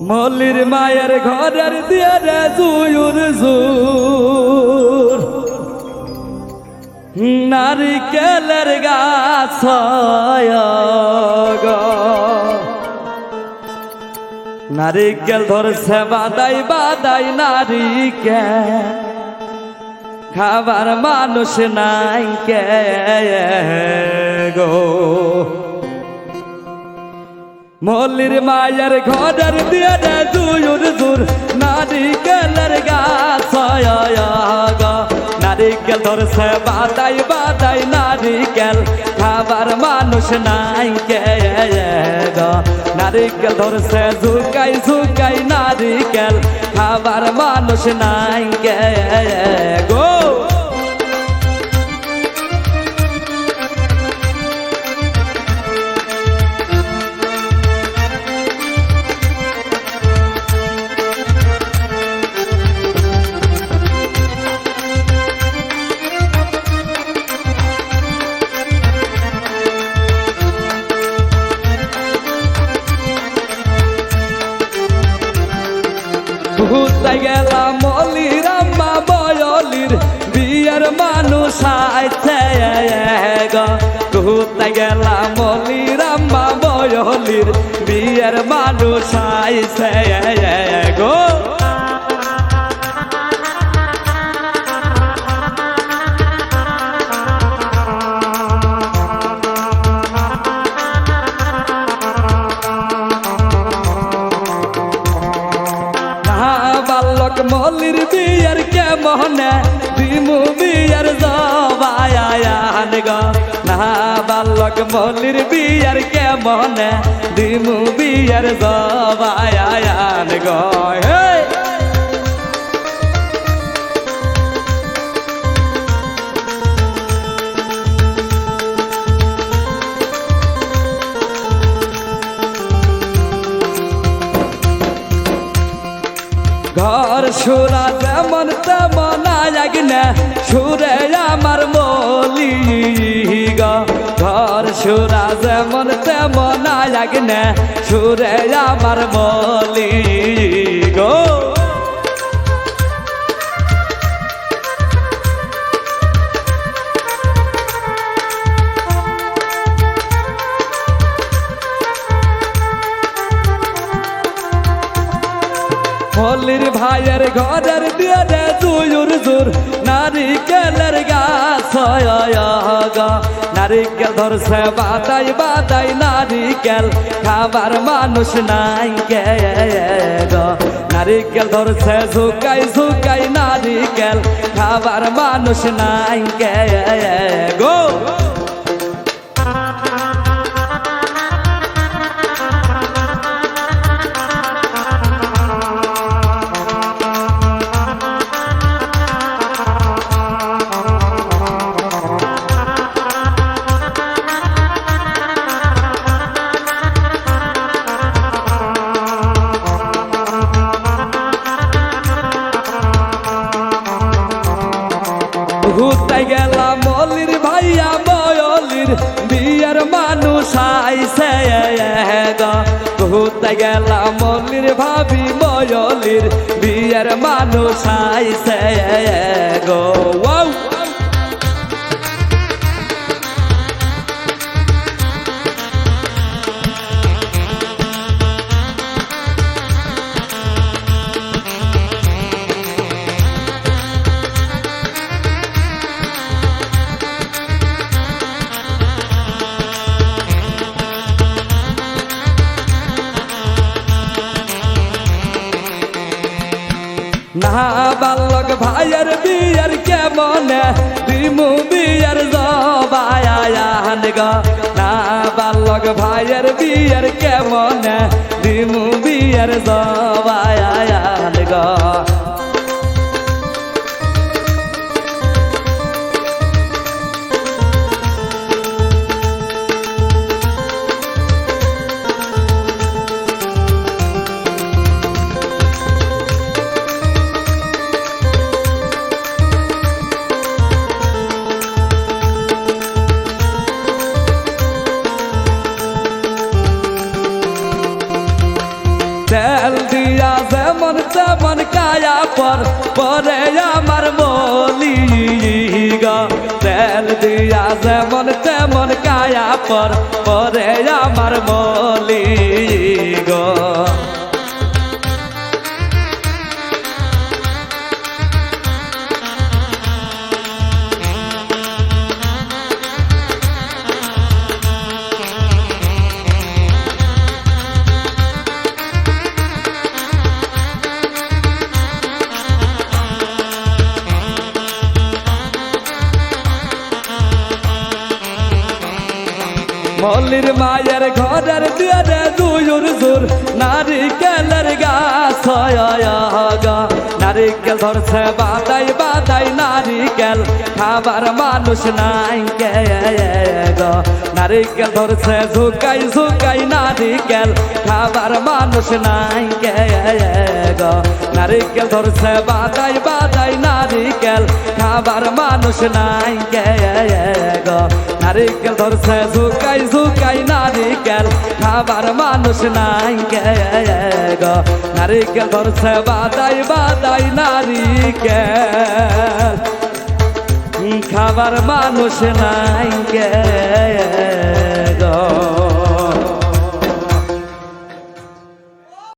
মল্লির মায়ের ঘরের দিয়ে রে জুয়ুর জুর নারিকেলের গাছ নারিকেল ধরছে বাদাই বাদাই নারিকেল খাবার মানুষ নাই কে গো মল্লির মায়ের ঘরের দিয়ে রে জুয়ুর জুর নারিকেলের গাছ নারিকেল ধরছে বাদাই বাদাই নারিকেল খাবার মানুষ নাই কে গো নারিকেল ধরছে ঝুকাই ঝুকাই নারিকেল খাবার মানুষ নাই কে গো ঘুরতে গেলাম মল্লির আম্মা বয়লির বিয়ের মানুষ আইছে গো ঘুরতে গেলাম মল্লির আম্মা বয়লির বিয়ের মানুষ আইছে গো মল্লির বিয়ের কে মহনে দিমু বিয়ের জবায়ান গো না বালক মল্লির বিয়ের কে মহনে দিমু বিয়ের জবায়ান গো ঘর সুরা যেমন তেমন আগে সুরে আমার মলি গো ঘর সুরা যেমন তেমন আগে সুরে আমার মলি গো মল্লির ভাইয়ের ঘরের দিয়ে রে জুয়ুর জুর নারিকেলের গাছ গো নারিকেল ধরছে বাদাই বাদাই নারিকেল খাবার মানুষ নাই কে গো নারিকেল ধরছে ঝুকাই ঝুকাই নারিকেল খাবার মানুষ নাই কে গো ঘুরতে গেলাম মল্লির ভাইয়া বয়লির বিয়ের মানুষ আইছে গো ঘুরতে গেলাম মল্লির ভাবি বয়লির বিয়ের মানুষ আইছে গো না বালক ভাইয়ের বিয়ের কেমনে দিমু বিয়ের জবায়ান গো না বালক ভাইয়ের বিয়ের কেমনে দিমু বিয়ের জবায়ান গো তেল দিয়া যেমন তেমন কায়া পরে আমার মলি গো তেল দিয়া যেমন তেমন কায়া পরে আমার মলি গো মল্লির মায়ের ঘরের দুয়ারে দুয়ুর জোর নারিকেলের গাছ গা নারিকেল ধরছে বাদাই বাদাই নারিকেল খাবার মানুষ নাই কে গো নারিকেল ধরছে ঝুকাই ঝুকাই নারিকেল খাবার মানুষ নাই কে গো নারিকেল ধরছে বাদাই বাদাই নারিকেল খাবার মানুষ নাই কে গো নারিকেল ধরছে ঝুকাই ঝুকাই নারিকেল খাবার মানুষ নাই গে গো নারিকেল ধরছে বাদাই বাদাই নারিকেল খাবার মানুষ নাই গে গো